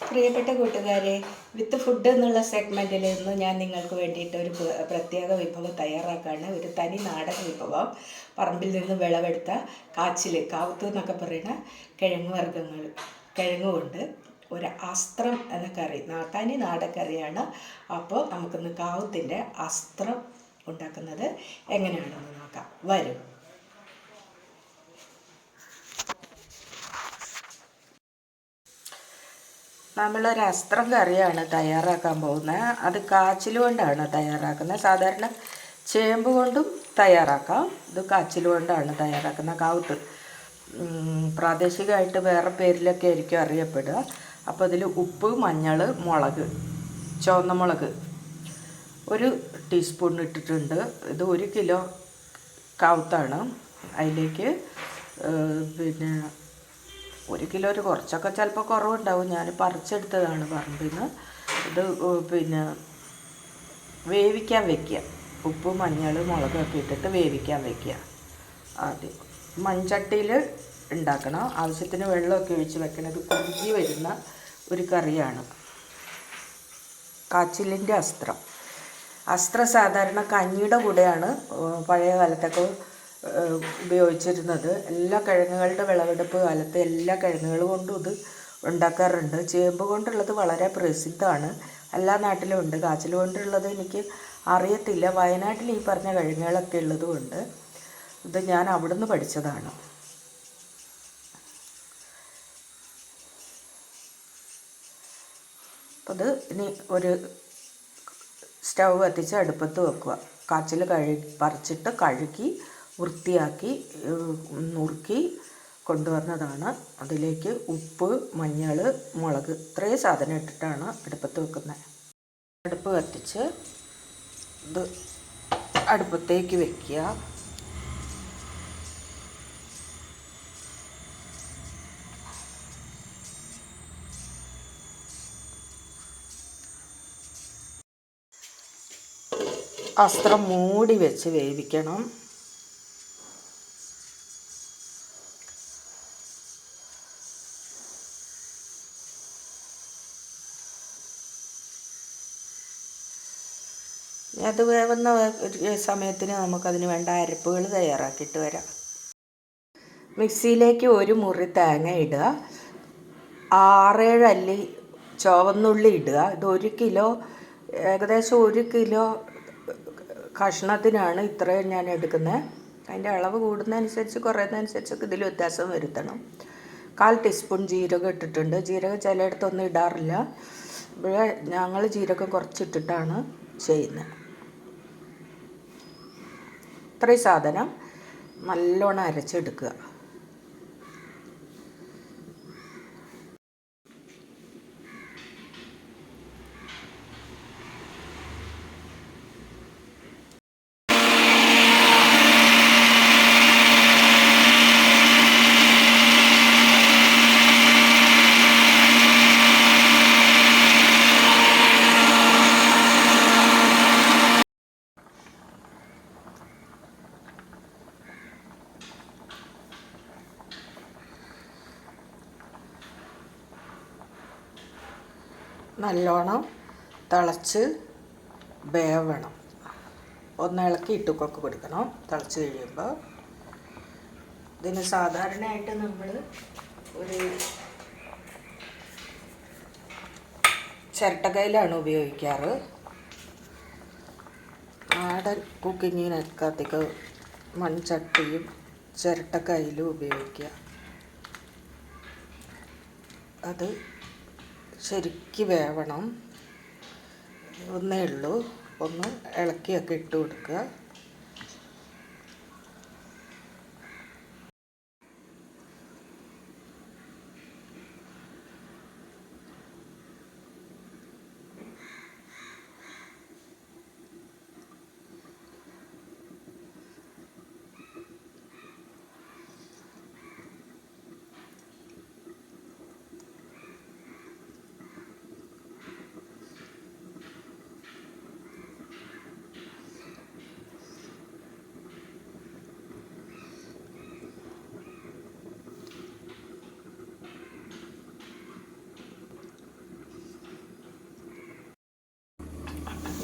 പ്രിയപ്പെട്ട കൂട്ടുകാരെ, വിത്ത് ഫുഡ് എന്നുള്ള സെഗ്മെൻറ്റിൽ ഇന്ന് ഞാൻ നിങ്ങൾക്ക് വേണ്ടിയിട്ട് ഒരു പ്രത്യേക വിഭവം തയ്യാറാക്കാണ്. ഒരു തനി നാടൻ വിഭവം. പറമ്പിൽ നിന്ന് വിളവെടുത്ത കാച്ചിൽ, കാവുത്ത് എന്നൊക്കെ പറയുന്ന കിഴങ്ങ് വർഗ്ഗങ്ങൾ, കിഴങ്ങ് കൊണ്ട് ഒരു അസ്ത്രം എന്ന കറി, തനി നാടൻ കറിയാണ്. അപ്പോൾ നമുക്കിന്ന് കാവുത്തിൻ്റെ അസ്ത്രം ഉണ്ടാക്കുന്നത് എങ്ങനെയാണെന്ന് നോക്കാം. വരും. നമ്മളൊരു അസ്ത്രം കറിയാണ് തയ്യാറാക്കാൻ പോകുന്നത്. അത് കാച്ചിൽ കൊണ്ടാണ് തയ്യാറാക്കുന്നത്. സാധാരണ ചേമ്പ് കൊണ്ടും തയ്യാറാക്കാം. ഇത് കാച്ചിൽ കൊണ്ടാണ് തയ്യാറാക്കുന്നത്. കാവുത്ത് പ്രാദേശികമായിട്ട് വേറെ പേരിലൊക്കെ ആയിരിക്കും അറിയപ്പെടുക. അപ്പോൾ അതിൽ ഉപ്പ്, മഞ്ഞൾ, മുളക്, ചുവന്ന മുളക് 1 ടീസ്പൂൺ ഇട്ടിട്ടുണ്ട്. ഇത് 1 കിലോ കാവുത്താണ്. അതിലേക്ക് പിന്നെ 1 കിലോ കുറച്ചൊക്കെ ചിലപ്പോൾ കുറവുണ്ടാവും. ഞാൻ പറിച്ചെടുത്തതാണ് പറമ്പിൽ നിന്ന്. ഇത് പിന്നെ വേവിക്കാൻ വയ്ക്കുക. ഉപ്പ്, മഞ്ഞൾ, മുളകൊക്കെ ഇട്ടിട്ട് വേവിക്കാൻ വയ്ക്കുക. ആദ്യം മൺചട്ടിയിൽ ഉണ്ടാക്കണം. ആവശ്യത്തിന് വെള്ളമൊക്കെ ഒഴിച്ച് വെക്കണം. ഇത് കുറുകി വരുന്ന ഒരു കറിയാണ് കാച്ചിലിൻ്റെ അസ്ത്രം. അസ്ത്രം സാധാരണ കഞ്ഞിയുടെ കൂടെയാണ് പഴയ കാലത്തൊക്കെ ഉപയോഗിച്ചിരുന്നത്. എല്ലാ കിഴങ്ങുകളുടെ വിളവെടുപ്പ് കാലത്ത് എല്ലാ കിഴങ്ങുകൾ കൊണ്ടും ഇത് ഉണ്ടാക്കാറുണ്ട്. ചേമ്പ് കൊണ്ടുള്ളത് വളരെ പ്രസിദ്ധമാണ്, എല്ലാ നാട്ടിലും ഉണ്ട്. കാച്ചിൽ കൊണ്ടുള്ളത് എനിക്ക് അറിയത്തില്ല. വയനാട്ടിൽ ഈ പറഞ്ഞ കിഴങ്ങുകളൊക്കെ ഉള്ളതുകൊണ്ട് ഇത് ഞാൻ അവിടുന്ന് പഠിച്ചതാണ്. അത് ഇനി ഒരു സ്റ്റൗ കത്തിച്ച് അടുപ്പത്ത് വെക്കുക. കാച്ചിൽ പറിച്ചിട്ട് കഴുകി വൃത്തിയാക്കി നുറുക്കി കൊണ്ടുവന്നതാണ്. അതിലേക്ക് ഉപ്പ്, മഞ്ഞൾ, മുളക് ഇത്രയും സാധനം ഇട്ടിട്ടാണ് അടുപ്പത്ത് വെക്കുന്നത്. അടുപ്പ് കത്തിച്ച് ഇത് അടുപ്പത്തേക്ക് വയ്ക്കുക. അസ്ത്രം മൂടി വെച്ച് വേവിക്കണം. അത് വേവുന്ന സമയത്തിന് നമുക്കതിന് വേണ്ട അരപ്പുകൾ തയ്യാറാക്കിയിട്ട് വരാം. മിക്സിയിലേക്ക് 1 മുറി തേങ്ങ ഇടുക. 6-7 അല്ലി ചുവന്നുള്ളി ഇടുക. ഇത് 1 കിലോ, ഏകദേശം 1 കിലോ കഷ്ണത്തിനാണ് ഇത്രയും ഞാൻ എടുക്കുന്നത്. അതിൻ്റെ അളവ് കൂടുന്നതനുസരിച്ച് കുറയുന്നതനുസരിച്ചൊക്കെ ഇതിൽ വ്യത്യാസം വരുത്തണം. 1/4 ടീസ്പൂൺ ജീരകം ഇട്ടിട്ടുണ്ട്. ജീരകം ചിലയിടത്തൊന്നും ഇടാറില്ല. ഇവിടെ ഞങ്ങൾ ജീരകം കുറച്ചിട്ടിട്ടാണ് ചെയ്യുന്നത്. ഇത്രയും സാധനം നല്ലോണം അരച്ചെടുക്കുക. നല്ലോണം തിളച്ച് വേവണം. ഒന്ന് ഇളക്കി ഇട്ടുകൊക്കെ കൊടുക്കണം. തിളച്ച് കഴിയുമ്പോൾ ഇതിന് സാധാരണയായിട്ട് നമ്മൾ ഒരു ചിരട്ടക്കയിലാണ് ഉപയോഗിക്കാറ്. നാടൻ കുക്കിങ്ങിനൊക്കെ അധികം മൺചട്ടിയും ചിരട്ടക്കയിലും ഉപയോഗിക്കുക. അത് ശരിക്ക് വേവണം. ഒന്നേ ഉള്ളൂ. ഒന്ന് ഇളക്കിയൊക്കെ ഇട്ട് കൊടുക്കുക.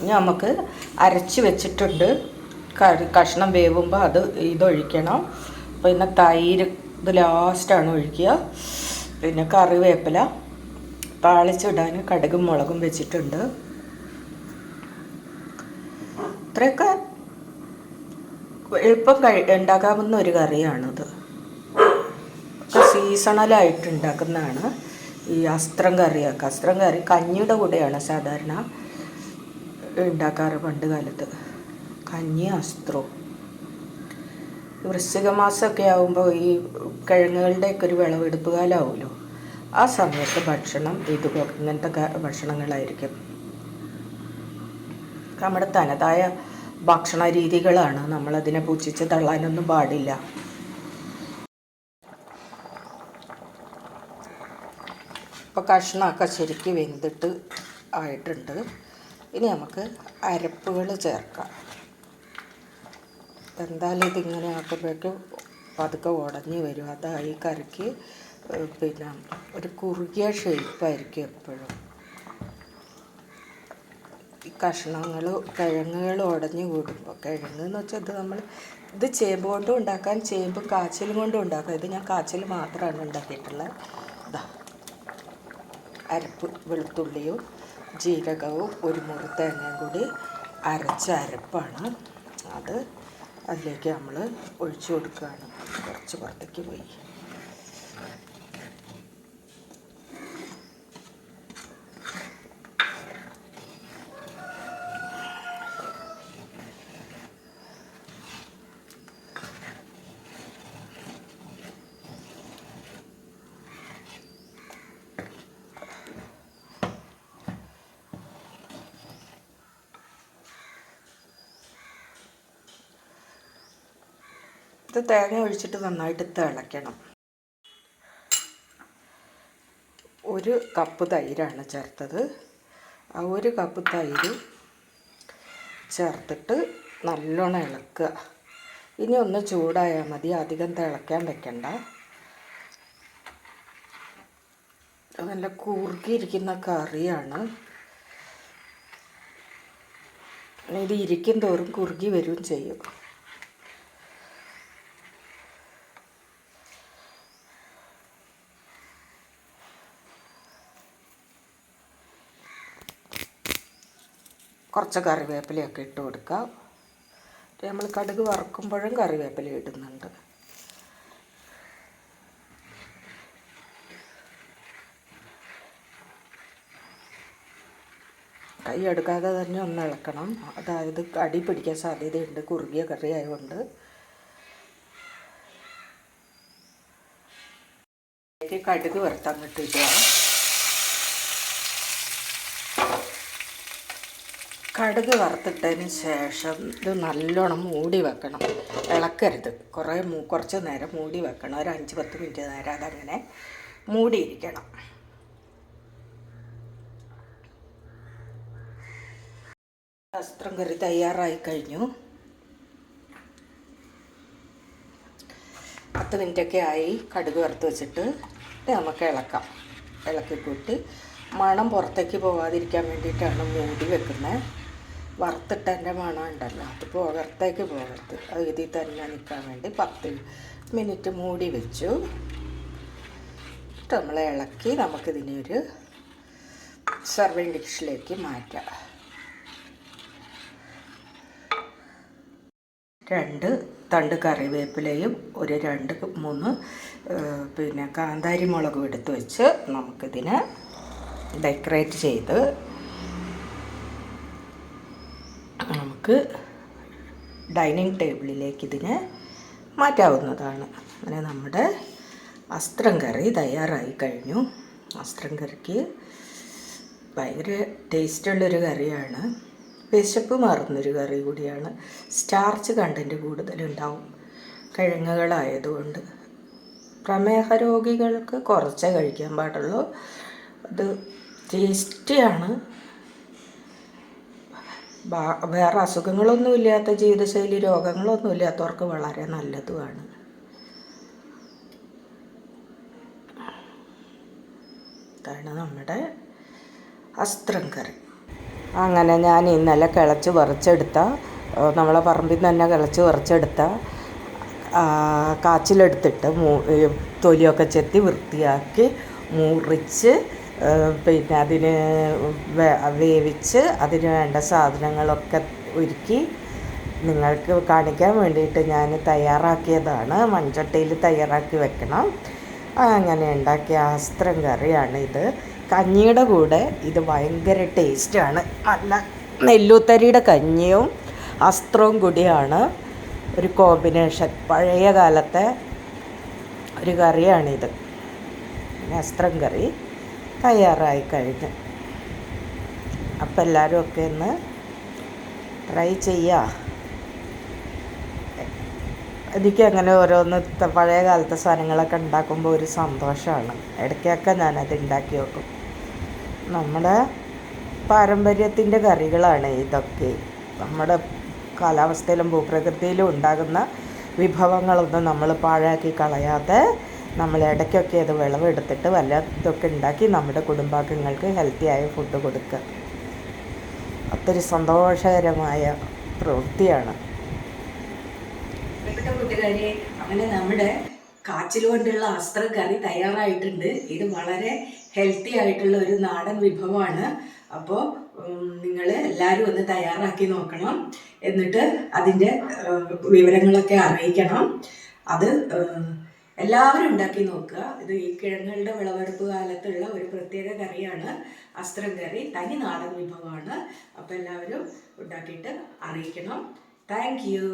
ഇനി നമുക്ക് അരച്ച് വെച്ചിട്ടുണ്ട്. കഷ്ണം വേവുമ്പോൾ അത് ഇതൊഴിക്കണം. പിന്നെ തൈര് ഇത് ലാസ്റ്റാണ് ഒഴിക്കുക. പിന്നെ കറിവേപ്പില താളിച്ചിടാൻ കടുകും മുളകും വെച്ചിട്ടുണ്ട്. ഇത്രയൊക്കെ എളുപ്പം ഉണ്ടാക്കാവുന്ന ഒരു കറിയാണിത്. സീസണലായിട്ട് ഉണ്ടാക്കുന്നതാണ് ഈ അസ്ത്രം കറിയൊക്കെ. അസ്ത്രം കറി കഞ്ഞിയുടെ കൂടെയാണ് സാധാരണ ഉണ്ടാക്കാറ് പണ്ട് കാലത്ത്. കഞ്ഞി അസ്ത്രവും. വൃശ്ചിക മാസമൊക്കെ ആകുമ്പോൾ ഈ കിഴങ്ങുകളുടെയൊക്കെ ഒരു വിളവെടുപ്പ് കാലമാവുമല്ലോ, ആ സമയത്ത് ഭക്ഷണം ഇങ്ങനത്തെ ഭക്ഷണങ്ങളായിരിക്കും. നമ്മുടെ തനതായ ഭക്ഷണ രീതികളാണ്, നമ്മളതിനെ പുച്ഛിച്ച് തള്ളാനൊന്നും പാടില്ല. ഇപ്പോൾ കഷ്ണമൊക്കെ ശരിക്ക് വെന്തിട്ട് ആയിട്ടുണ്ട്. ഇനി നമുക്ക് അരപ്പുകൾ ചേർക്കാം. എന്തായാലും ഇതിങ്ങനെ ആക്കുമ്പോഴേക്കും പതുക്കെ ഉടഞ്ഞ് വരും. അതായി കറിക്ക് പിന്നെ ഒരു കുറുകിയ ഷേപ്പായിരിക്കും എപ്പോഴും. ഈ കിഴങ്ങുകൾ ഉടഞ്ഞ് കൂടുമ്പോൾ, കിഴങ്ങെന്ന് വെച്ചാൽ ഇത് ചേമ്പ് കൊണ്ടും ഉണ്ടാക്കാൻ, ചേമ്പ് കാച്ചിലും കൊണ്ടും ഉണ്ടാക്കാം. ഇത് ഞാൻ കാച്ചിൽ മാത്രമാണ് ഉണ്ടാക്കിയിട്ടുള്ളത്. ഇതാ അരപ്പ്, വെളുത്തുള്ളിയും ജീരകവും ഒരു മുറി തേങ്ങയും കൂടി അരച്ച അരപ്പാണ് അത്. അതിലേക്ക് നമ്മൾ ഒഴിച്ചു കൊടുക്കുകയാണ്. കുറച്ച് പുറത്തേക്ക് പോയി. ഇത് തേങ്ങ ഒഴിച്ചിട്ട് നന്നായിട്ട് തിളയ്ക്കണം. 1 കപ്പ് തൈരാണ് ചേർത്തത്. ആ 1 കപ്പ് തൈര് ചേർത്തിട്ട് നല്ലോണം ഇളക്കുക. ഇനി ഒന്ന് ചൂടായാൽ മതി, അധികം തിളയ്ക്കാൻ വെക്കണ്ട. നല്ല കുറുകിയിരിക്കുന്ന കറിയാണ്. ഇത് ഇരിക്കും തോറും കുറുകി വരികയും ചെയ്യും. കുറച്ച് കറിവേപ്പിലയൊക്കെ ഇട്ട് കൊടുക്കാം. നമ്മൾ കടുക് വറുക്കുമ്പോഴും കറിവേപ്പില ഇടുന്നുണ്ട്. കൈ എടുക്കാതെ തന്നെ ഒന്ന് ഇളക്കണം. അതായത് അടി പിടിക്കാൻ സാധ്യതയുണ്ട്, കുറുകിയ കറി ആയതുകൊണ്ട്. കടുക് വറുത്തങ്ങിട്ട് ഇടുക. കടുക് വറുത്തിട്ടതിന് ശേഷം ഇത് നല്ലോണം മൂടി വെക്കണം. ഇളക്കരുത്. കുറച്ച് നേരം മൂടി വെക്കണം. ഒരു 5-10 മിനിറ്റ് നേരം അതങ്ങനെ മൂടിയിരിക്കണം. അസ്ത്രം കറി തയ്യാറായി കഴിഞ്ഞു. 10 മിനിറ്റൊക്കെ ആയി കടുക് വറുത്ത് വെച്ചിട്ട് നമുക്ക് ഇളക്കാം. ഇളക്കിക്കൂട്ടി മണം പുറത്തേക്ക് പോകാതിരിക്കാൻ വേണ്ടിയിട്ടാണ് മൂടി വെക്കുന്നത്. വറുത്തിട്ടതിൻ്റെ മണം ഉണ്ടല്ലോ, അത് പുറത്തേക്ക് പോകരുത്. അത് ഇതിൽ തന്നെ നിൽക്കാൻ വേണ്ടി 10 മിനിറ്റ് മൂടി വെച്ചു. നമ്മൾ ഇളക്കി നമുക്കിതിനെ ഒരു സെർവിങ് ഡിഷിലേക്ക് മാറ്റാം. 2 തണ്ട് കറിവേപ്പിലയും ഒരു 2-3 പിന്നെ കാന്താരി മുളകും എടുത്ത് വെച്ച് നമുക്കിതിനെ ഡെക്കറേറ്റ് ചെയ്ത് നമുക്ക് ഡൈനിങ് ടേബിളിലേക്ക് ഇതിനെ മാറ്റാവുന്നതാണ്. അങ്ങനെ നമ്മുടെ അസ്ത്രം കറി തയ്യാറായി കഴിഞ്ഞു. അസ്ത്രം കറിക്ക് ഭയങ്കര ടേസ്റ്റുള്ളൊരു കറിയാണ്. വിശപ്പ് മാറുന്നൊരു കറി കൂടിയാണ്. സ്റ്റാർച്ച് കണ്ടൻറ്റ് കൂടുതലുണ്ടാവും കിഴങ്ങുകളായതുകൊണ്ട്. പ്രമേഹ രോഗികൾക്ക് കുറച്ചേ കഴിക്കാൻ പാടുള്ളൂ. അത് ടേസ്റ്റിയാണ്. വേറെ അസുഖങ്ങളൊന്നുമില്ലാത്ത, ജീവിതശൈലി രോഗങ്ങളൊന്നുമില്ലാത്തവർക്ക് വളരെ നല്ലതുമാണ്. ഇതാണ് നമ്മുടെ അസ്ത്രം കറി. അങ്ങനെ ഞാൻ ഇന്നലെ കിളച്ച് പറിച്ചെടുത്ത നമ്മളെ പറമ്പിൽ നിന്ന് തന്നെ കിളച്ച് പറിച്ചെടുത്ത കാച്ചിലെടുത്തിട്ട് തൊലിയൊക്കെ ചെത്തി വൃത്തിയാക്കി മുറിച്ച് പിന്നെ അതിന് വേവിച്ച് അതിന് വേണ്ട സാധനങ്ങളൊക്കെ ഒരുക്കി നിങ്ങൾക്ക് കാണിക്കാൻ വേണ്ടിയിട്ട് ഞാൻ തയ്യാറാക്കിയതാണ്. മൺചട്ടിയിൽ തയ്യാറാക്കി വെക്കണം. അങ്ങനെ ഉണ്ടാക്കിയ ആസ്ത്രം കറിയാണ് ഇത്. കഞ്ഞിയുടെ കൂടെ ഇത് ഭയങ്കര ടേസ്റ്റാണ്. നല്ല നെല്ലൂത്തരിയുടെ കഞ്ഞിയും അസ്ത്രവും കൂടിയാണ് ഒരു കോമ്പിനേഷൻ. പഴയ കാലത്തെ ഒരു കറിയാണിത്. അസ്ത്രം കറി തയ്യാറായി കഴിഞ്ഞു. അപ്പം എല്ലാവരും ഒക്കെ ഒന്ന് ട്രൈ ചെയ്യുക. എനിക്ക് അങ്ങനെ ഓരോന്ന് പഴയ കാലത്തെ സാധനങ്ങളൊക്കെ ഉണ്ടാക്കുമ്പോൾ ഒരു സന്തോഷമാണ്. ഇടയ്ക്കൊക്കെ ഞാനത് ഉണ്ടാക്കി വെക്കും. നമ്മുടെ പാരമ്പര്യത്തിൻ്റെ കറികളാണ് ഇതൊക്കെ. നമ്മുടെ കാലാവസ്ഥയിലും ഭൂപ്രകൃതിയിലും ഉണ്ടാകുന്ന വിഭവങ്ങളൊന്നും നമ്മൾ പാഴാക്കി കളയാതെ നമ്മൾ ഇടയ്ക്കൊക്കെ അത് വിളവെടുത്തിട്ട് വല്ല ഇതൊക്കെ ഉണ്ടാക്കി നമ്മുടെ കുടുംബാംഗങ്ങൾക്ക് ഹെൽത്തിയായ ഫുഡ് കൊടുക്കുക. അതൊരു സന്തോഷകരമായ പ്രവൃത്തിയാണ്. പ്രിയപ്പെട്ട കൂട്ടുകാരെ, അങ്ങനെ നമ്മുടെ കാച്ചിൽ കൊണ്ടുള്ള അസ്ത്രം കറി തയ്യാറായിട്ടുണ്ട്. ഇത് വളരെ ഹെൽത്തി ആയിട്ടുള്ള ഒരു നാടൻ വിഭവമാണ്. അപ്പോൾ നിങ്ങൾ എല്ലാവരും ഒന്ന് തയ്യാറാക്കി നോക്കണം. എന്നിട്ട് അതിൻ്റെ വിവരങ്ങളൊക്കെ അറിയിക്കണം. അത് എല്ലാവരും ഉണ്ടാക്കി നോക്കുക. ഇത് ഈ കിഴങ്ങുകളുടെ വിളവെടുപ്പ് കാലത്തുള്ള ഒരു പ്രത്യേക കറിയാണ് അസ്ത്രം കറി. തനി നാടൻ വിഭവമാണ്. അപ്പോൾ എല്ലാവരും ഉണ്ടാക്കിയിട്ട് അറിയിക്കണം. Thank you.